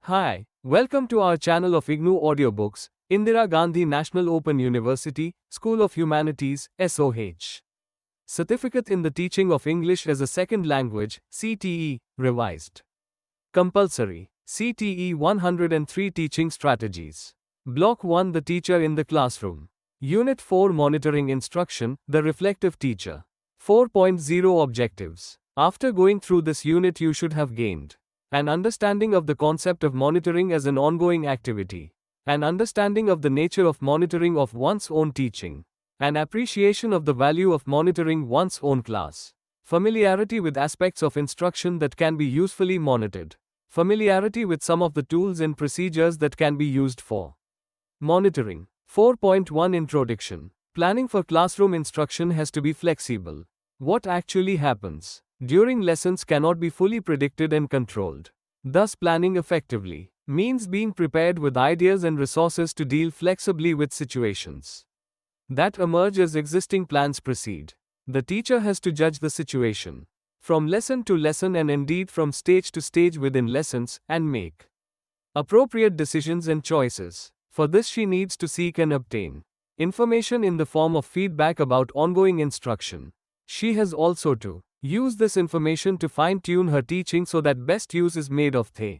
Hi, welcome to our channel of IGNOU Audiobooks, Indira Gandhi National Open University, School of Humanities, SOH. Certificate in the Teaching of English as a Second Language, CTE, revised. Compulsory, CTE 103 Teaching Strategies. Block-1 The Teacher in the Classroom. Unit-4 Monitoring Instruction, The Reflective Teacher. 4.0 Objectives. After going through this unit you should have gained an understanding of the concept of monitoring as an ongoing activity, an understanding of the nature of monitoring of one's own teaching, an appreciation of the value of monitoring one's own class, familiarity with aspects of instruction that can be usefully monitored, familiarity with some of the tools and procedures that can be used for monitoring. 4.1 Introduction. Planning for classroom instruction has to be flexible. What actually happens during lessons cannot be fully predicted and controlled. Thus, planning effectively means being prepared with ideas and resources to deal flexibly with situations that emerge as existing plans proceed. The teacher has to judge the situation from lesson to lesson and indeed from stage to stage within lessons and make appropriate decisions and choices. For this, she needs to seek and obtain information in the form of feedback about ongoing instruction. She has also to use this information to fine-tune her teaching so that best use is made of the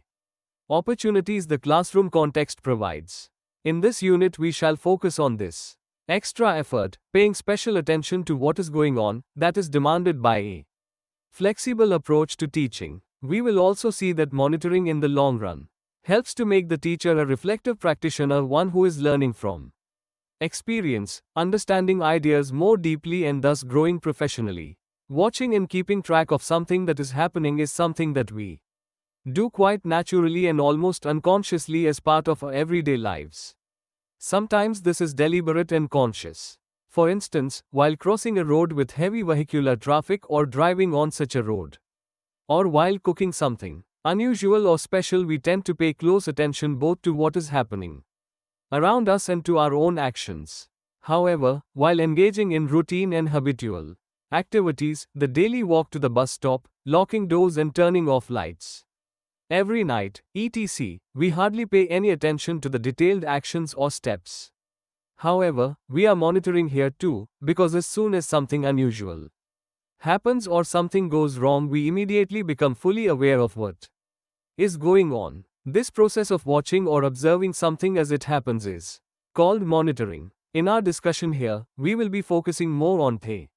opportunities the classroom context provides. In this unit we shall focus on this extra effort, paying special attention to what is going on, that is demanded by a flexible approach to teaching. We will also see that monitoring in the long run helps to make the teacher a reflective practitioner, one who is learning from experience, understanding ideas more deeply and thus growing professionally. Watching and keeping track of something that is happening is something that we do quite naturally and almost unconsciously as part of our everyday lives. Sometimes this is deliberate and conscious. For instance, while crossing a road with heavy vehicular traffic or driving on such a road, or while cooking something unusual or special, we tend to pay close attention both to what is happening around us and to our own actions. However, while engaging in routine and habitual activities, the daily walk to the bus stop, locking doors and turning off lights every night, etc., we hardly pay any attention to the detailed actions or steps. However, we are monitoring here too, because as soon as something unusual happens or something goes wrong, we immediately become fully aware of what is going on. This process of watching or observing something as it happens is called monitoring. In our discussion here, we will be focusing more on the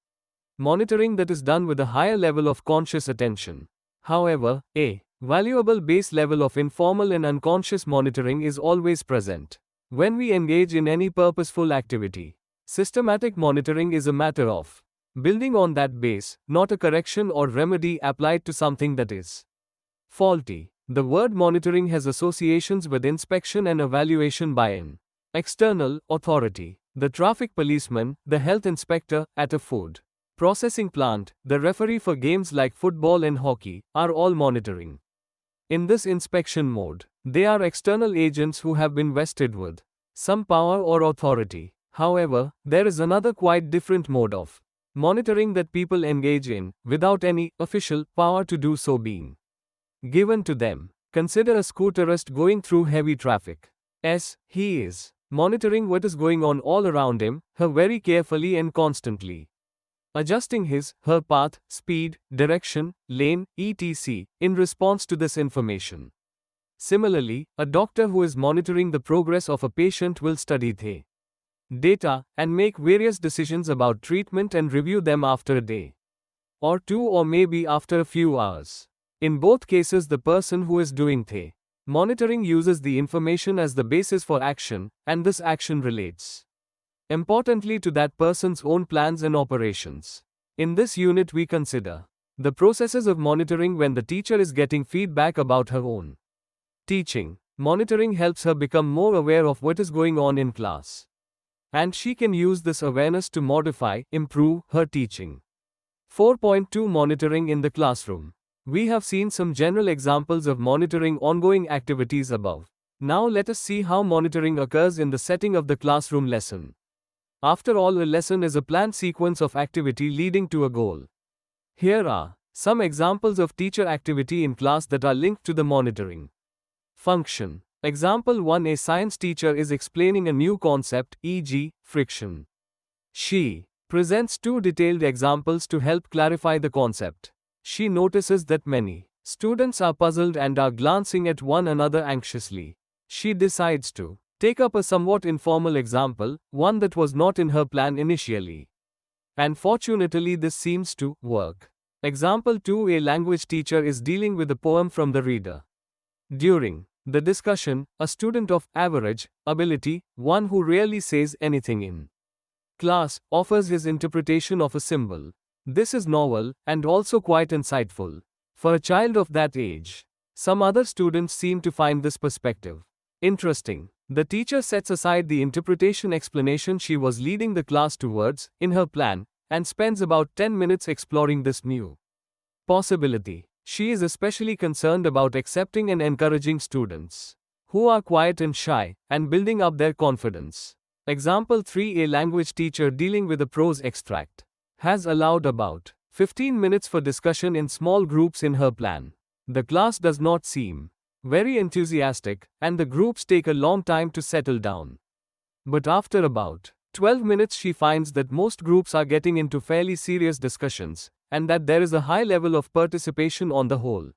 monitoring that is done with a higher level of conscious attention. However, a valuable base level of informal and unconscious monitoring is always present when we engage in any purposeful activity. Systematic monitoring is a matter of building on that base, not a correction or remedy applied to something that is faulty. The word monitoring has associations with inspection and evaluation by an external authority. The traffic policeman, the health inspector at a food processing plant, the referee for games like football and hockey, are all monitoring. In this inspection mode, they are external agents who have been vested with some power or authority. However, there is another quite different mode of monitoring that people engage in, without any official power to do so being given to them. Consider a scooterist going through heavy traffic. He is monitoring what is going on all around him, her very carefully and constantly, adjusting her path, speed, direction, lane, etc. in response to this information. Similarly, a doctor who is monitoring the progress of a patient will study the data and make various decisions about treatment and review them after a day or two, or maybe after a few hours. In both cases, the person who is doing the monitoring uses the information as the basis for action, and this action relates importantly to that person's own plans and operations. In this unit we consider the processes of monitoring when the teacher is getting feedback about her own teaching. Monitoring helps her become more aware of what is going on in class, and she can use this awareness to modify, improve her teaching. 4.2 Monitoring in the classroom. We have seen some general examples of monitoring ongoing activities above. Now let us see how monitoring occurs in the setting of the classroom lesson. After all, a lesson is a planned sequence of activity leading to a goal. Here are some examples of teacher activity in class that are linked to the monitoring. Function. Example 1. A science teacher is explaining a new concept, e.g., friction. She presents two detailed examples to help clarify the concept. She notices that many students are puzzled and are glancing at one another anxiously. She decides to take up a somewhat informal example, one that was not in her plan initially. And fortunately, this seems to work. Example 2. A language teacher is dealing with a poem from the reader. During the discussion, a student of average ability, one who rarely says anything in class, offers his interpretation of a symbol. This is novel and also quite insightful for a child of that age. Some other students seem to find this perspective interesting. The teacher sets aside the interpretation explanation she was leading the class towards in her plan and spends about 10 minutes exploring this new possibility. She is especially concerned about accepting and encouraging students who are quiet and shy and building up their confidence. Example 3. A language teacher dealing with a prose extract has allowed about 15 minutes for discussion in small groups in her plan. The class does not seem very enthusiastic, and the groups take a long time to settle down. But after about 12 minutes, she finds that most groups are getting into fairly serious discussions, and that there is a high level of participation on the whole.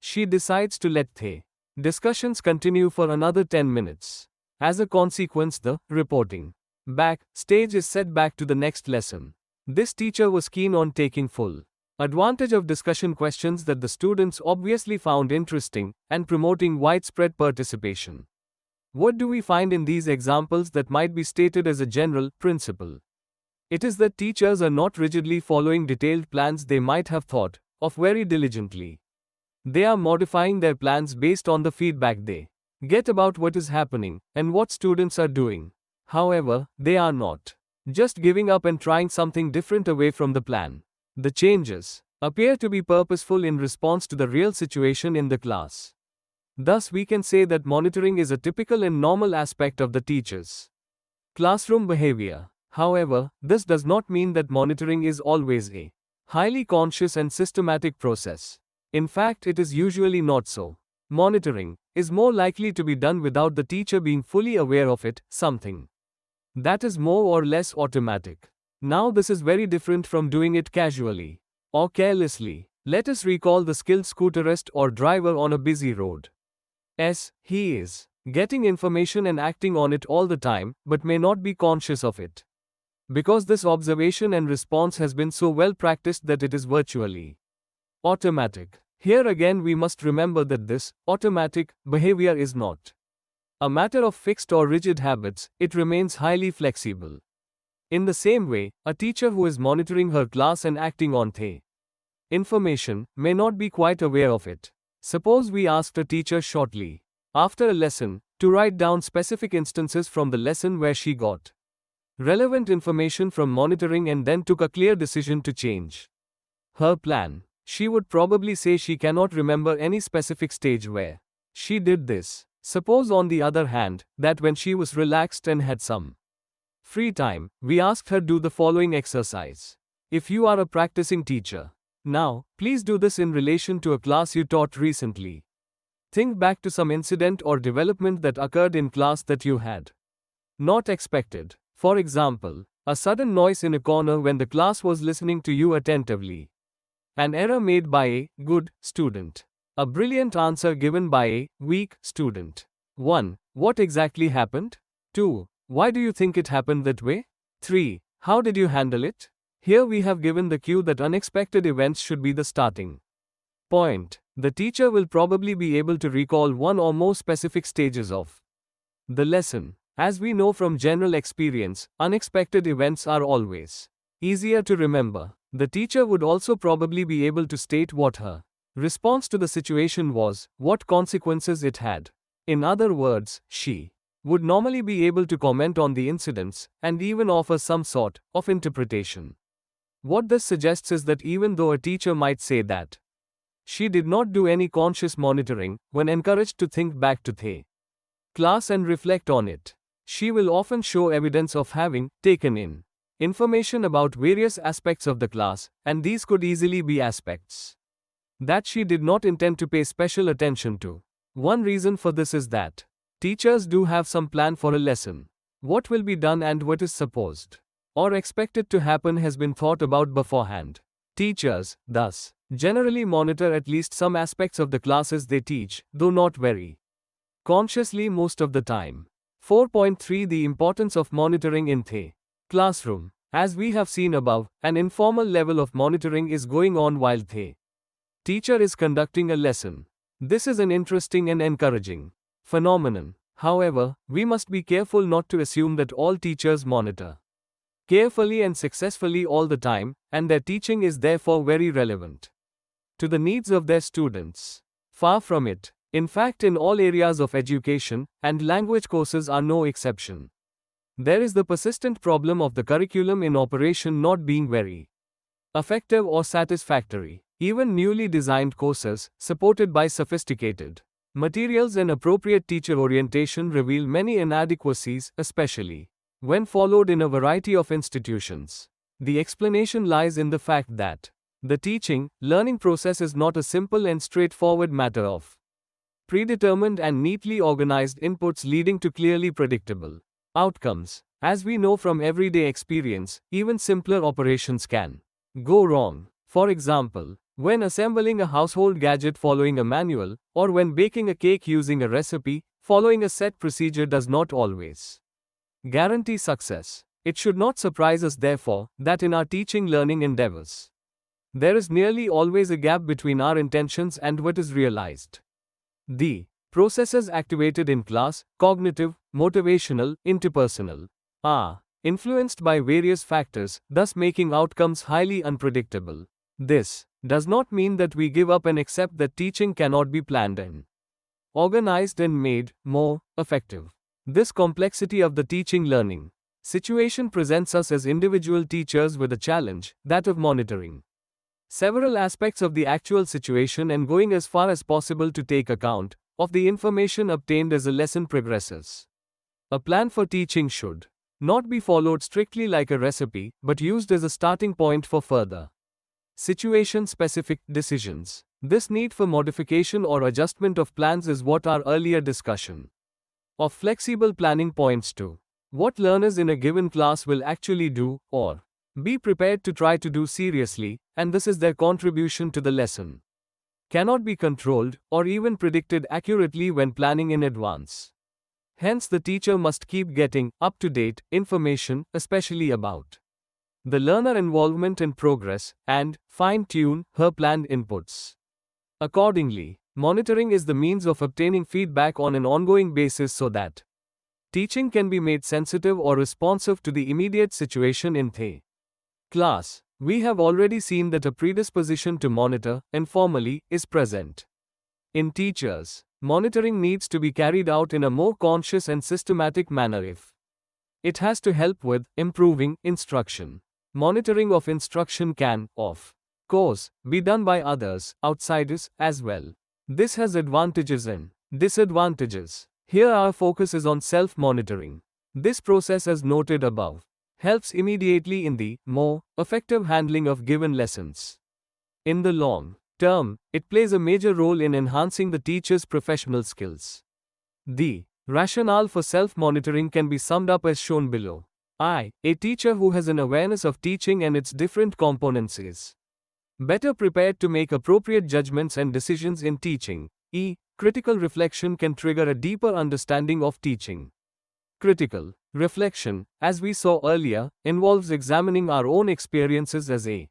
She decides to let the discussions continue for another 10 minutes. As a consequence, the reporting back stage is set back to the next lesson. This teacher was keen on taking full advantage of discussion questions that the students obviously found interesting and promoting widespread participation. What do we find in these examples that might be stated as a general principle? It is that teachers are not rigidly following detailed plans they might have thought of very diligently. They are modifying their plans based on the feedback they get about what is happening and what students are doing. However, they are not just giving up and trying something different away from the plan. The changes appear to be purposeful in response to the real situation in the class. Thus, we can say that monitoring is a typical and normal aspect of the teacher's classroom behavior. However, this does not mean that monitoring is always a highly conscious and systematic process. In fact, it is usually not so. Monitoring is more likely to be done without the teacher being fully aware of it, something that is more or less automatic. Now, this is very different from doing it casually or carelessly. Let us recall the skilled scooterist or driver on a busy road. He is getting information and acting on it all the time, but may not be conscious of it, because this observation and response has been so well practiced that it is virtually automatic. Here again, we must remember that this automatic behavior is not a matter of fixed or rigid habits, it remains highly flexible. In the same way, a teacher who is monitoring her class and acting on the information may not be quite aware of it. Suppose we asked a teacher shortly after a lesson to write down specific instances from the lesson where she got relevant information from monitoring and then took a clear decision to change her plan. She would probably say she cannot remember any specific stage where she did this. Suppose, on the other hand, that when she was relaxed and had some free time, we asked her do the following exercise. If you are a practicing teacher, now, please do this in relation to a class you taught recently. Think back to some incident or development that occurred in class that you had not expected. For example, a sudden noise in a corner when the class was listening to you attentively. An error made by a good student. A brilliant answer given by a weak student. 1. What exactly happened? 2. Why do you think it happened that way? 3. How did you handle it? Here we have given the cue that unexpected events should be the starting point. The teacher will probably be able to recall one or more specific stages of the lesson. As we know from general experience, unexpected events are always easier to remember. The teacher would also probably be able to state what her response to the situation was, what consequences it had. In other words, she would normally be able to comment on the incidents and even offer some sort of interpretation. What this suggests is that even though a teacher might say that she did not do any conscious monitoring, when encouraged to think back to the class and reflect on it, she will often show evidence of having taken in information about various aspects of the class, and these could easily be aspects that she did not intend to pay special attention to. One reason for this is that teachers do have some plan for a lesson. What will be done and what is supposed or expected to happen has been thought about beforehand. Teachers, thus, generally monitor at least some aspects of the classes they teach, though not very consciously most of the time. 4.3 The importance of monitoring in the classroom. As we have seen above, an informal level of monitoring is going on while the teacher is conducting a lesson. This is an interesting and encouraging phenomenon. However, we must be careful not to assume that all teachers monitor carefully and successfully all the time, and their teaching is therefore very relevant to the needs of their students. Far from it. In fact, in all areas of education, and language courses are no exception, there is the persistent problem of the curriculum in operation not being very effective or satisfactory. Even newly designed courses, supported by sophisticated materials and appropriate teacher orientation, reveal many inadequacies, especially when followed in a variety of institutions. The explanation lies in the fact that the teaching, learning process is not a simple and straightforward matter of predetermined and neatly organized inputs leading to clearly predictable outcomes. As we know from everyday experience, even simpler operations can go wrong. For example, when assembling a household gadget following a manual, or when baking a cake using a recipe, following a set procedure does not always guarantee success. It should not surprise us, therefore, that in our teaching learning endeavors, there is nearly always a gap between our intentions and what is realized. The processes activated in class, cognitive, motivational, interpersonal, are influenced by various factors, thus making outcomes highly unpredictable. This does not mean that we give up and accept that teaching cannot be planned and organized and made more effective. This complexity of the teaching learning situation presents us as individual teachers with a challenge, that of monitoring several aspects of the actual situation and going as far as possible to take account of the information obtained as a lesson progresses. A plan for teaching should not be followed strictly like a recipe, but used as a starting point for further situation-specific decisions. This need for modification or adjustment of plans is what our earlier discussion of flexible planning points to. What learners in a given class will actually do, or be prepared to try to do seriously, and this is their contribution to the lesson, cannot be controlled, or even predicted accurately when planning in advance. Hence, the teacher must keep getting up-to-date information, especially about the learner involvement and progress, and fine-tune her planned inputs accordingly. Monitoring is the means of obtaining feedback on an ongoing basis so that teaching can be made sensitive or responsive to the immediate situation in the class. We have already seen that a predisposition to monitor, informally, is present in teachers. Monitoring needs to be carried out in a more conscious and systematic manner if it has to help with improving instruction. Monitoring of instruction can, of course, be done by others, outsiders, as well. This has advantages and disadvantages. Here our focus is on self-monitoring. This process, as noted above, helps immediately in the more effective handling of given lessons. In the long term, it plays a major role in enhancing the teacher's professional skills. The rationale for self-monitoring can be summed up as shown below. A teacher who has an awareness of teaching and its different components is better prepared to make appropriate judgments and decisions in teaching. Critical reflection can trigger a deeper understanding of teaching. Critical reflection, as we saw earlier, involves examining our own experiences as a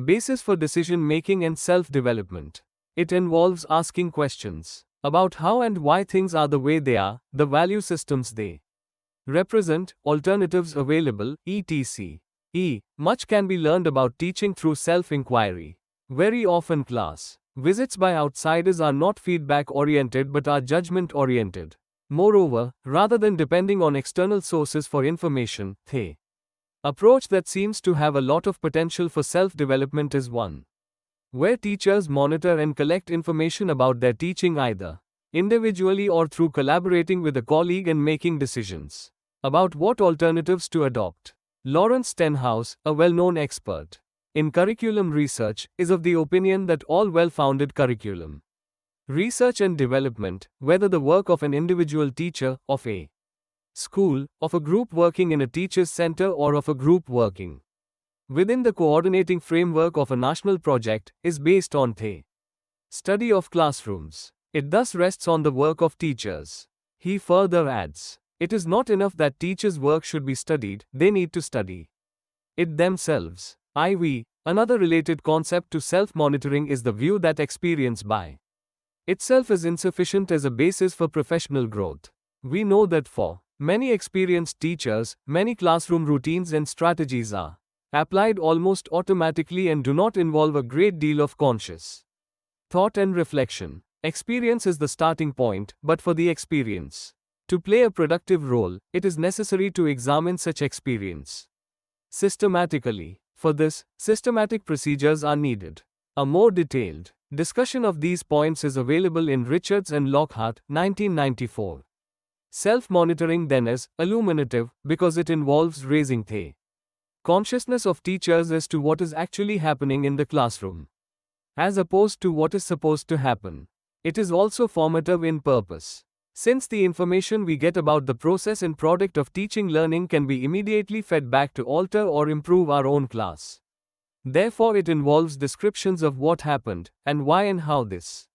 basis for decision-making and self-development. It involves asking questions about how and why things are the way they are, the value systems they represent, alternatives available, etc. Much can be learned about teaching through self-inquiry. Very often class visits by outsiders are not feedback-oriented but are judgment-oriented. Moreover, rather than depending on external sources for information, the approach that seems to have a lot of potential for self-development is one where teachers monitor and collect information about their teaching either individually or through collaborating with a colleague and making decisions about what alternatives to adopt. Lawrence Stenhouse, a well-known expert in curriculum research, is of the opinion that all well-founded curriculum Research and development, whether the work of an individual teacher, of a school, of a group working in a teacher's center, or of a group working within the coordinating framework of a national project, is based on the study of classrooms. It thus rests on the work of teachers. He further adds, it is not enough that teachers' work should be studied, they need to study it themselves. Another related concept to self-monitoring is the view that experience by itself is insufficient as a basis for professional growth. We know that for many experienced teachers, many classroom routines and strategies are applied almost automatically and do not involve a great deal of conscious thought and reflection. Experience is the starting point, but for the experience to play a productive role, it is necessary to examine such experience systematically. For this, systematic procedures are needed. A more detailed discussion of these points is available in Richards and Lockhart, 1994. Self-monitoring then is illuminative because it involves raising the consciousness of teachers as to what is actually happening in the classroom, as opposed to what is supposed to happen. It is also formative in purpose, since the information we get about the process and product of teaching learning can be immediately fed back to alter or improve our own class. Therefore, it involves descriptions of what happened, and why and how. This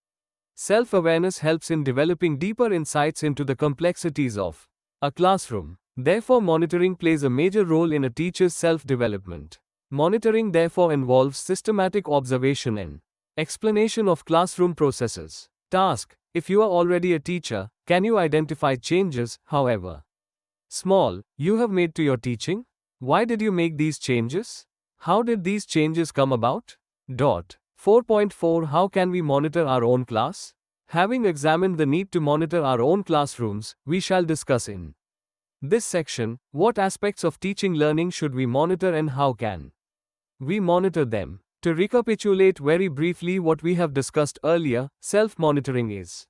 self-awareness helps in developing deeper insights into the complexities of a classroom. Therefore, monitoring plays a major role in a teacher's self-development. Monitoring therefore involves systematic observation and explanation of classroom processes. Task: if you are already a teacher, can you identify changes, however small, you have made to your teaching? Why did you make these changes? How did these changes come about? 4.4 How can we monitor our own class? Having examined the need to monitor our own classrooms, we shall discuss in this section, what aspects of teaching learning should we monitor and how can we monitor them. To recapitulate very briefly what we have discussed earlier, self-monitoring is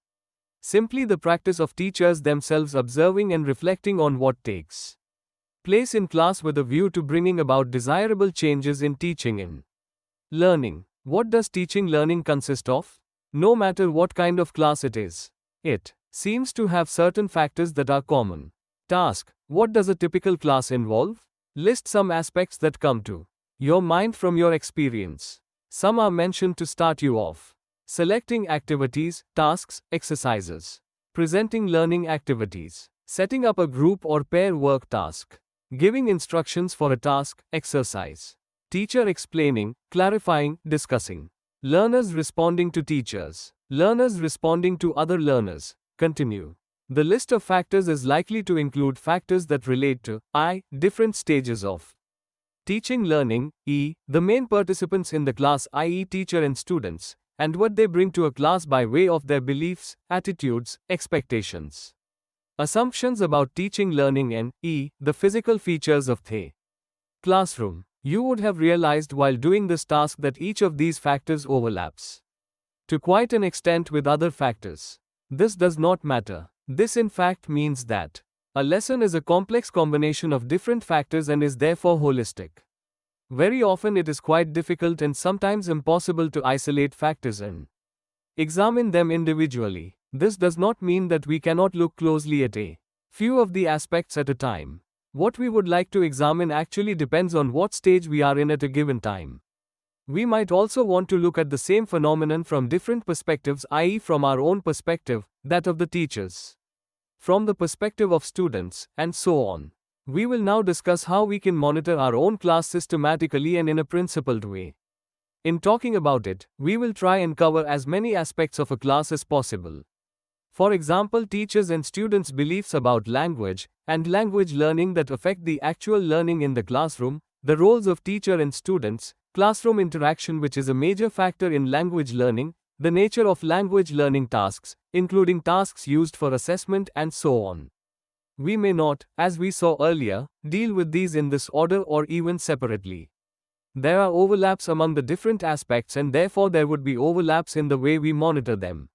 simply the practice of teachers themselves observing and reflecting on what takes place in class with a view to bringing about desirable changes in teaching and learning. What does teaching learning consist of? No matter what kind of class it is, it seems to have certain factors that are common. Task: what does a typical class involve? List some aspects that come to your mind from your experience. Some are mentioned to start you off. Selecting activities, tasks, exercises. Presenting learning activities. Setting up a group or pair work task. Giving instructions for a task, exercise. Teacher explaining, clarifying, discussing. Learners responding to teachers. Learners responding to other learners. Continue. The list of factors is likely to include factors that relate to different stages of teaching learning, the main participants in the class, i.e. teacher and students, and what they bring to a class by way of their beliefs, attitudes, expectations, assumptions about teaching learning, and the physical features of the classroom. You would have realized while doing this task that each of these factors overlaps to quite an extent with other factors. This does not matter. This in fact means that a lesson is a complex combination of different factors and is therefore holistic. Very often it is quite difficult and sometimes impossible to isolate factors and examine them individually. This does not mean that we cannot look closely at a few of the aspects at a time. What we would like to examine actually depends on what stage we are in at a given time. We might also want to look at the same phenomenon from different perspectives, i.e. from our own perspective, that of the teachers, from the perspective of students, and so on. We will now discuss how we can monitor our own class systematically and in a principled way. In talking about it, we will try and cover as many aspects of a class as possible. For example, teachers' and students' beliefs about language, and language learning that affect the actual learning in the classroom, the roles of teacher and students, classroom interaction which is a major factor in language learning, the nature of language learning tasks, including tasks used for assessment and so on. We may not, as we saw earlier, deal with these in this order or even separately. There are overlaps among the different aspects and therefore there would be overlaps in the way we monitor them.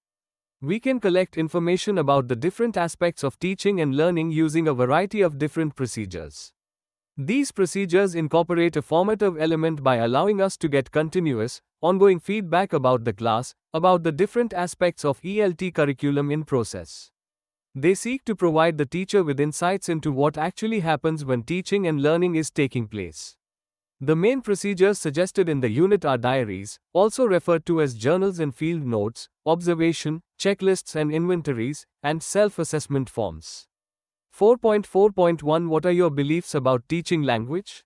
We can collect information about the different aspects of teaching and learning using a variety of different procedures. These procedures incorporate a formative element by allowing us to get continuous, ongoing feedback about the class, about the different aspects of ELT curriculum in process. They seek to provide the teacher with insights into what actually happens when teaching and learning is taking place. The main procedures suggested in the unit are diaries, also referred to as journals and field notes, observation, checklists and inventories, and self-assessment forms. 4.4.1 What are your beliefs about teaching language?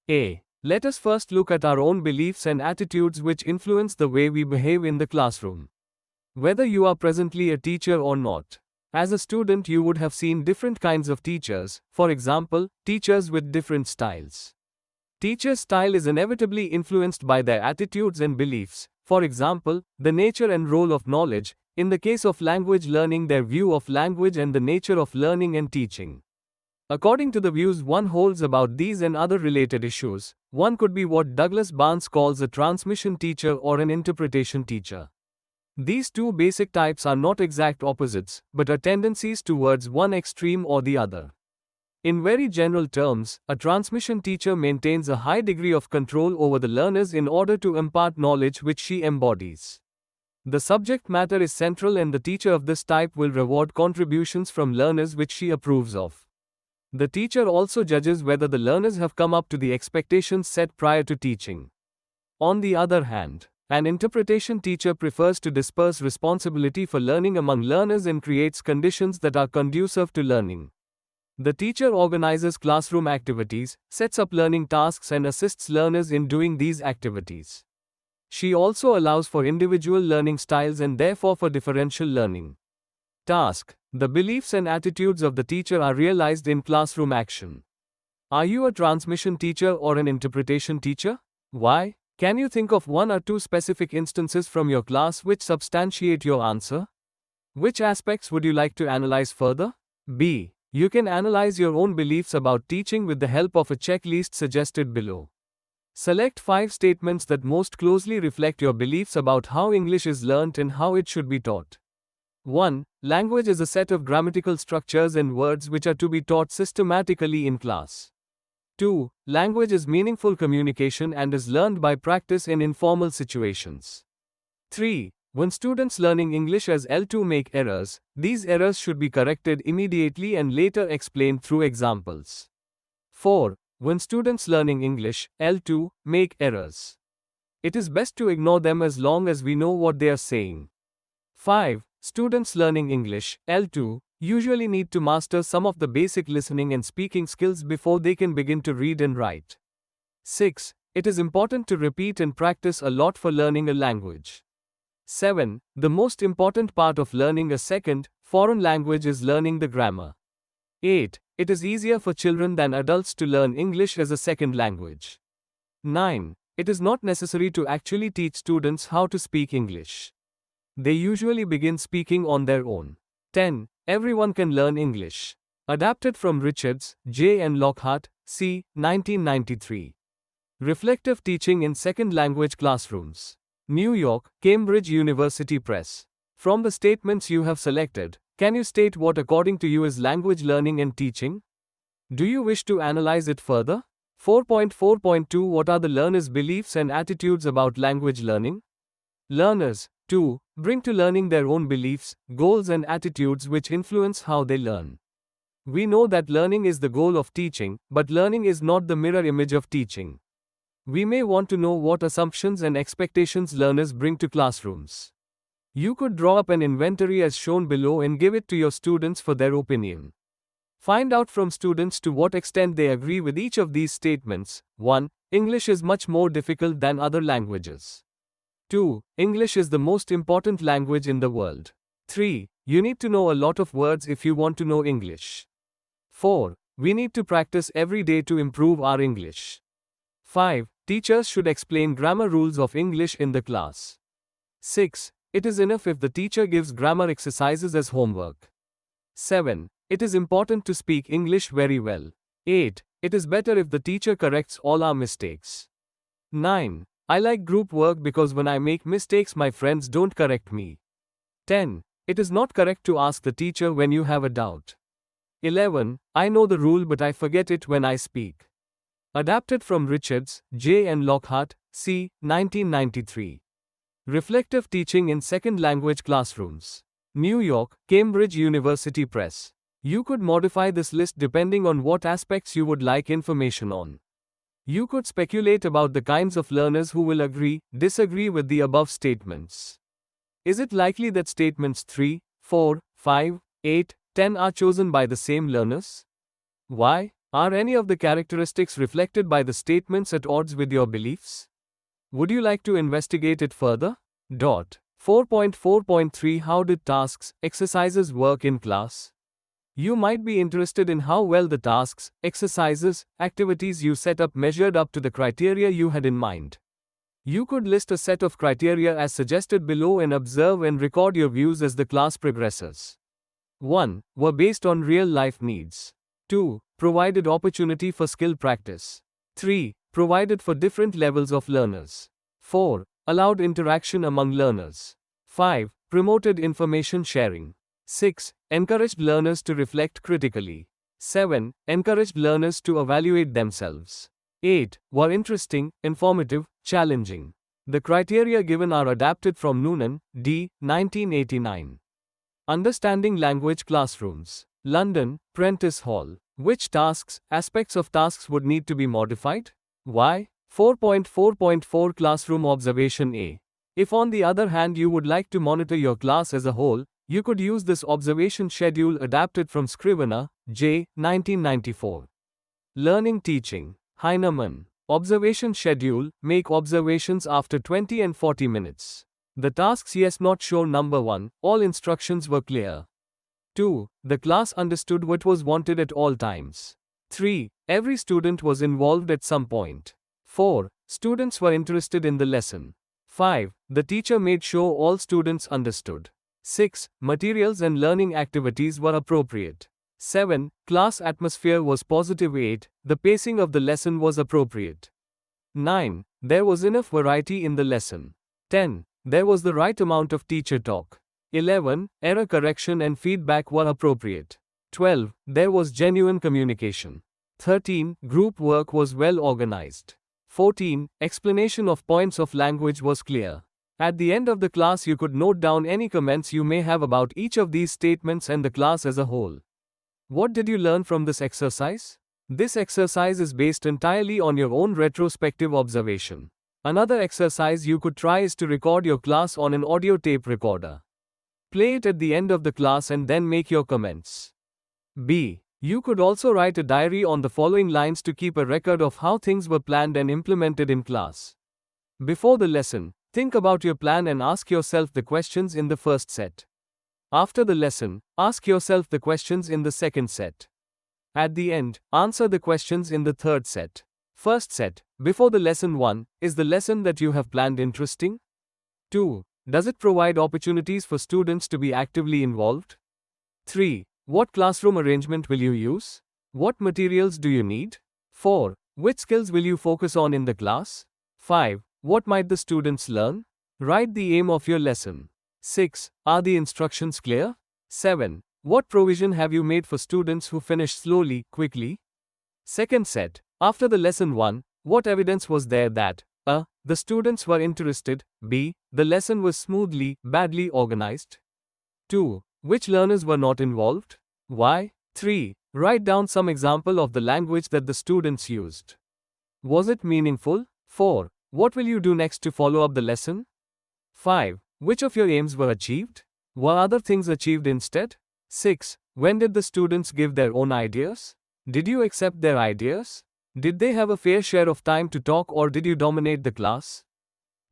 A. Let us first look at our own beliefs and attitudes which influence the way we behave in the classroom. Whether you are presently a teacher or not, as a student you would have seen different kinds of teachers, for example, teachers with different styles. Teachers' style is inevitably influenced by their attitudes and beliefs, for example, the nature and role of knowledge, in the case of language learning their view of language and the nature of learning and teaching. According to the views one holds about these and other related issues, one could be what Douglas Barnes calls a transmission teacher or an interpretation teacher. These two basic types are not exact opposites, but are tendencies towards one extreme or the other. In very general terms, a transmission teacher maintains a high degree of control over the learners in order to impart knowledge which she embodies. The subject matter is central and the teacher of this type will reward contributions from learners which she approves of. The teacher also judges whether the learners have come up to the expectations set prior to teaching. On the other hand, an interpretation teacher prefers to disperse responsibility for learning among learners and creates conditions that are conducive to learning. The teacher organizes classroom activities, sets up learning tasks and assists learners in doing these activities. She also allows for individual learning styles and therefore for differential learning. Task: the beliefs and attitudes of the teacher are realized in classroom action. Are you a transmission teacher or an interpretation teacher? Why? Can you think of one or two specific instances from your class which substantiate your answer? Which aspects would you like to analyze further? B. You can analyze your own beliefs about teaching with the help of a checklist suggested below. Select 5 statements that most closely reflect your beliefs about how English is learnt and how it should be taught. 1. Language is a set of grammatical structures and words which are to be taught systematically in class. 2. Language is meaningful communication and is learned by practice in informal situations. 3. When students learning English as L2 make errors, these errors should be corrected immediately and later explained through examples. 4. When students learning English, L2, make errors, it is best to ignore them as long as we know what they are saying. 5. Students learning English, L2, usually need to master some of the basic listening and speaking skills before they can begin to read and write. 6. It is important to repeat and practice a lot for learning a language. 7. The most important part of learning a second, foreign language is learning the grammar. 8. It is easier for children than adults to learn English as a second language. 9. It is not necessary to actually teach students how to speak English. They usually begin speaking on their own. 10. Everyone can learn English. Adapted from Richards, J. and Lockhart, C. 1993. Reflective Teaching in Second Language Classrooms. New York, Cambridge University Press. From the statements you have selected, can you state what according to you is language learning and teaching? Do you wish to analyze it further? 4.4.2 What are the learners' beliefs and attitudes about language learning? Learners, 2, bring to learning their own beliefs, goals and attitudes which influence how they learn. We know that learning is the goal of teaching, but learning is not the mirror image of teaching. We may want to know what assumptions and expectations learners bring to classrooms. You could draw up an inventory as shown below and give it to your students for their opinion. Find out from students to what extent they agree with each of these statements. 1. English is much more difficult than other languages. 2. English is the most important language in the world. 3. You need to know a lot of words if you want to know English. 4. We need to practice every day to improve our English. 5. Teachers should explain grammar rules of English in the class. 6. It is enough if the teacher gives grammar exercises as homework. 7. It is important to speak English very well. 8. It is better if the teacher corrects all our mistakes. 9. I like group work because when I make mistakes my friends don't correct me. 10. It is not correct to ask the teacher when you have a doubt. 11. I know the rule but I forget it when I speak. Adapted from Richards, J. and Lockhart, C. 1993. Reflective Teaching in Second Language Classrooms. New York, Cambridge University Press. You could modify this list depending on what aspects you would like information on. You could speculate about the kinds of learners who will agree, disagree with the above statements. Is it likely that statements 3, 4, 5, 8, 10 are chosen by the same learners? Why? Are any of the characteristics reflected by the statements at odds with your beliefs? Would you like to investigate it further? 4.4.3 How did tasks, exercises work in class? You might be interested in how well the tasks, exercises, activities you set up measured up to the criteria you had in mind. You could list a set of criteria as suggested below and observe and record your views as the class progresses. 1. Were based on real-life needs. 2. Provided opportunity for skill practice. 3. Provided for different levels of learners. 4. Allowed interaction among learners. 5. Promoted information sharing. 6. Encouraged learners to reflect critically. 7. Encouraged learners to evaluate themselves. 8. Were interesting, informative, challenging. The criteria given are adapted from Noonan, D. 1989. Understanding Language Classrooms. London, Prentice Hall. Which tasks, aspects of tasks would need to be modified? Why? 4.4.4 Classroom Observation A. If on the other hand you would like to monitor your class as a whole, you could use this observation schedule adapted from Scrivener, J. 1994. Learning Teaching. Heinemann. Observation schedule, make observations after 20 and 40 minutes. The tasks yes not shown. Number 1, all instructions were clear. 2. The class understood what was wanted at all times. 3. Every student was involved at some point. 4. Students were interested in the lesson. 5. The teacher made sure all students understood. 6. Materials and learning activities were appropriate. 7. Class atmosphere was positive. 8. The pacing of the lesson was appropriate. 9. There was enough variety in the lesson. 10. There was the right amount of teacher talk. 11. Error correction and feedback were appropriate. 12. There was genuine communication. 13. Group work was well organized. 14. Explanation of points of language was clear. At the end of the class you could note down any comments you may have about each of these statements and the class as a whole. What did you learn from this exercise? This exercise is based entirely on your own retrospective observation. Another exercise you could try is to record your class on an audio tape recorder. Play it at the end of the class and then make your comments. B. You could also write a diary on the following lines to keep a record of how things were planned and implemented in class. Before the lesson, think about your plan and ask yourself the questions in the first set. After the lesson, ask yourself the questions in the second set. At the end, answer the questions in the third set. First set, before the lesson. 1. Is the lesson that you have planned interesting? 2. Does it provide opportunities for students to be actively involved? 3. What classroom arrangement will you use? What materials do you need? 4. Which skills will you focus on in the class? 5. What might the students learn? Write the aim of your lesson. 6. Are the instructions clear? 7. What provision have you made for students who finish slowly, quickly? Second set, after the lesson. 1. What evidence was there that a. The students were interested, b. The lesson was smoothly, badly organized? 2. Which learners were not involved? Why? 3. Write down some example of the language that the students used. Was it meaningful? 4. What will you do next to follow up the lesson? 5. Which of your aims were achieved? Were other things achieved instead? 6. When did the students give their own ideas? Did you accept their ideas? Did they have a fair share of time to talk or did you dominate the class?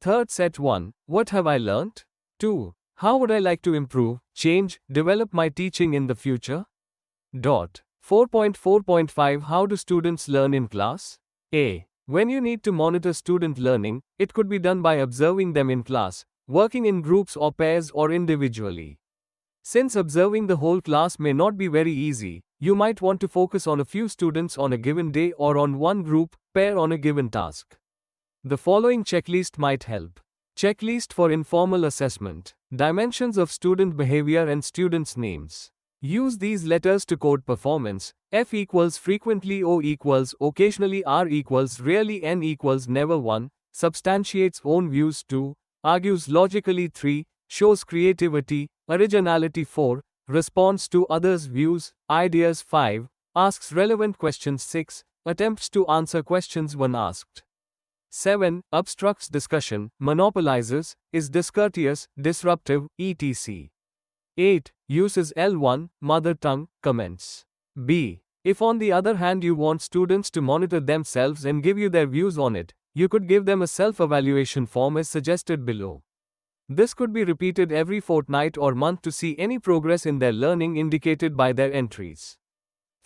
Third set. 1. What have I learnt? 2. How would I like to improve, change, develop my teaching in the future? 4.4.5 How do students learn in class? A. When you need to monitor student learning, it could be done by observing them in class, working in groups or pairs or individually. Since observing the whole class may not be very easy, you might want to focus on a few students on a given day or on one group, pair on a given task. The following checklist might help. Checklist for informal assessment. Dimensions of student behavior and students' names. Use these letters to code performance. F equals frequently, O equals occasionally, R equals rarely, N equals never. 1. Substantiates own views. 2. Argues logically. 3. Shows creativity, originality. 4. Responds to others' views, ideas. 5. Asks relevant questions. 6. Attempts to answer questions when asked. 7. Obstructs discussion, monopolizes, is discourteous, disruptive, etc. 8. Uses L1, mother tongue, comments. B. If on the other hand you want students to monitor themselves and give you their views on it, you could give them a self-evaluation form as suggested below. This could be repeated every fortnight or month to see any progress in their learning indicated by their entries.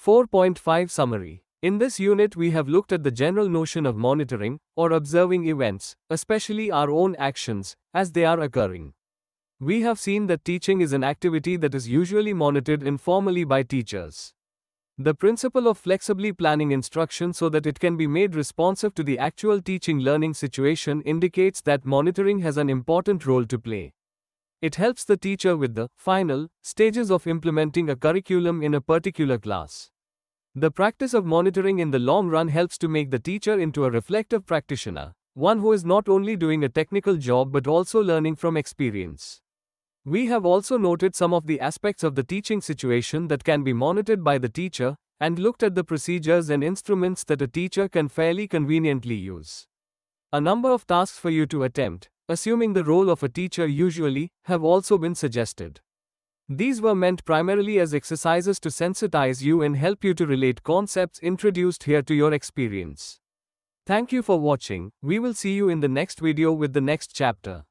4.5 Summary. In this unit we have looked at the general notion of monitoring, or observing events, especially our own actions, as they are occurring. We have seen that teaching is an activity that is usually monitored informally by teachers. The principle of flexibly planning instruction so that it can be made responsive to the actual teaching learning situation indicates that monitoring has an important role to play. It helps the teacher with the final stages of implementing a curriculum in a particular class. The practice of monitoring in the long run helps to make the teacher into a reflective practitioner, one who is not only doing a technical job but also learning from experience. We have also noted some of the aspects of the teaching situation that can be monitored by the teacher, and looked at the procedures and instruments that a teacher can fairly conveniently use. A number of tasks for you to attempt, assuming the role of a teacher usually, have also been suggested. These were meant primarily as exercises to sensitize you and help you to relate concepts introduced here to your experience. Thank you for watching. We will see you in the next video with the next chapter.